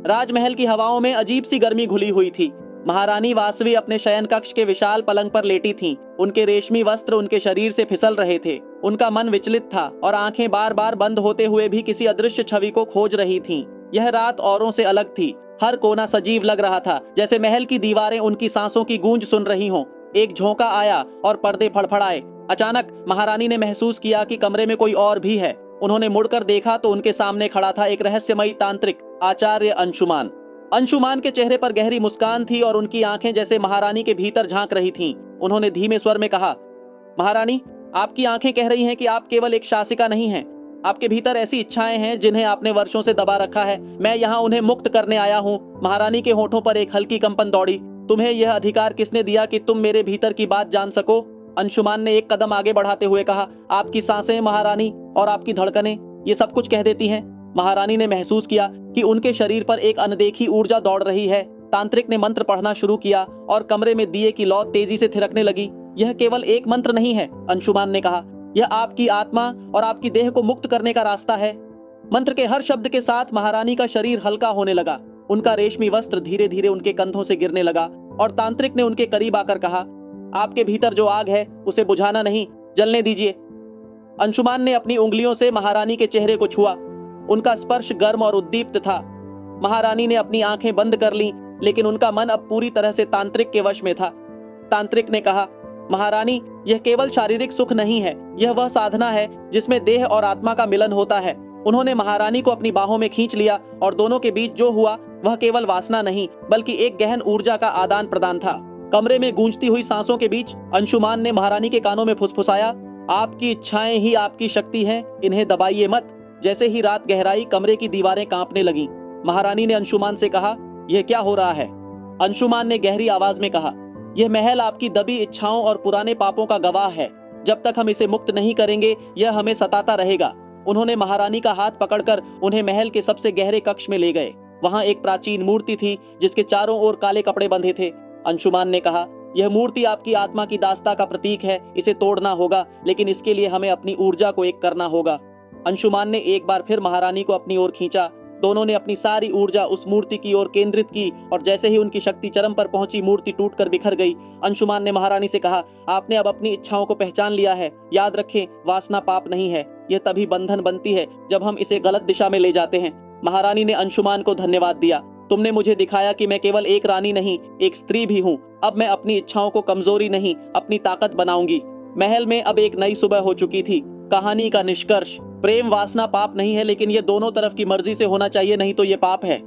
राजमहल की हवाओं में अजीब सी गर्मी घुली हुई थी। महारानी वासवी अपने शयन कक्ष के विशाल पलंग पर लेटी थीं। उनके रेशमी वस्त्र उनके शरीर से फिसल रहे थे। उनका मन विचलित था और आंखें बार बार बंद होते हुए भी किसी अदृश्य छवि को खोज रही थीं। यह रात औरों से अलग थी। हर कोना सजीव लग रहा था, जैसे महल की दीवारें उनकी सांसों की गूंज सुन रही हों। एक झोंका आया और पर्दे फड़फड़ाए। अचानक महारानी ने महसूस किया कि कमरे में कोई और भी है। उन्होंने मुड़कर देखा तो उनके सामने खड़ा था एक रहस्यमयी तांत्रिक, आचार्य अंशुमान। अंशुमान के चेहरे पर गहरी मुस्कान थी और उनकी आंखें जैसे महारानी के भीतर झांक रही थीं। उन्होंने धीमे स्वर में कहा, महारानी, आपकी आंखें कह रही हैं कि आप केवल एक शासिका नहीं हैं। आपके भीतर ऐसी इच्छाएं हैं जिन्हें आपने वर्षों से दबा रखा है। मैं यहाँ उन्हें मुक्त करने आया हूँ। महारानी के होठों पर एक हल्की कंपन दौड़ी। तुम्हें यह अधिकार किसने दिया कि तुम मेरे भीतर की बात जान सको? अंशुमान ने एक कदम आगे बढ़ाते हुए कहा, आपकी सांसें महारानी और आपकी धड़कनें, ये सब कुछ कह देती हैं। महारानी ने महसूस किया कि उनके शरीर पर एक अनदेखी ऊर्जा दौड़ रही है। तांत्रिक ने मंत्र पढ़ना शुरू किया और कमरे में दिए की लौ तेजी से थिरकने लगी। यह केवल एक मंत्र नहीं है, अंशुमान ने कहा, यह आपकी आत्मा और आपकी देह को मुक्त करने का रास्ता है। मंत्र के हर शब्द के साथ महारानी का शरीर हल्का होने लगा। उनका रेशमी वस्त्र धीरे धीरे उनके कंधों से गिरने लगा और तांत्रिक ने उनके करीब आकर कहा, आपके भीतर जो आग है उसे बुझाना नहीं, जलने दीजिए। अंशुमान ने अपनी उंगलियों से महारानी के चेहरे को छुआ। उनका स्पर्श गर्म और उद्दीप्त था। महारानी ने अपनी आंखें बंद कर लीं, लेकिन उनका मन अब पूरी तरह से तांत्रिक के वश में था। तांत्रिक ने कहा, महारानी, यह केवल शारीरिक सुख नहीं है, यह वह साधना है जिसमें देह और आत्मा का मिलन होता है। उन्होंने महारानी को अपनी बाहों में खींच लिया और दोनों के बीच जो हुआ वह केवल वासना नहीं, बल्कि एक गहन ऊर्जा का आदान प्रदान था। कमरे में गूंजती हुई सांसों के बीच अंशुमान ने महारानी के कानों में फुसफुसाया, आपकी इच्छाएं ही आपकी शक्ति हैं, इन्हें दबाइए मत। जैसे ही रात गहराई, कमरे की दीवारें कांपने लगीं। महारानी ने अंशुमान से कहा, यह क्या हो रहा है? अंशुमान ने गहरी आवाज में कहा, यह महल आपकी दबी इच्छाओं और पुराने पापों का गवाह है। जब तक हम इसे मुक्त नहीं करेंगे, यह हमें सताता रहेगा। उन्होंने महारानी का हाथ पकड़कर उन्हें महल के सबसे गहरे कक्ष में ले गए। वहां एक प्राचीन मूर्ति थी जिसके चारों ओर काले कपड़े बंधे थे। अंशुमान ने कहा, यह मूर्ति आपकी आत्मा की दास्ता का प्रतीक है। इसे तोड़ना होगा, लेकिन इसके लिए हमें अपनी ऊर्जा को एक करना होगा। अंशुमान ने एक बार फिर महारानी को अपनी ओर खींचा। दोनों ने अपनी सारी ऊर्जा उस मूर्ति की ओर केंद्रित की और जैसे ही उनकी शक्ति चरम पर पहुंची, मूर्ति टूटकर बिखर गई। अंशुमान ने महारानी से कहा, आपने अब अपनी इच्छाओं को पहचान लिया है। याद रखें, वासना पाप नहीं है। यह तभी बंधन बनती है जब हम इसे गलत दिशा में ले जाते हैं। महारानी ने अंशुमान को धन्यवाद दिया। तुमने मुझे दिखाया कि मैं केवल एक रानी नहीं, एक स्त्री भी हूँ। अब मैं अपनी इच्छाओं को कमजोरी नहीं, अपनी ताकत बनाऊंगी। महल में अब एक नई सुबह हो चुकी थी। कहानी का निष्कर्ष, प्रेम वासना पाप नहीं है, लेकिन ये दोनों तरफ की मर्जी से होना चाहिए, नहीं तो ये पाप है।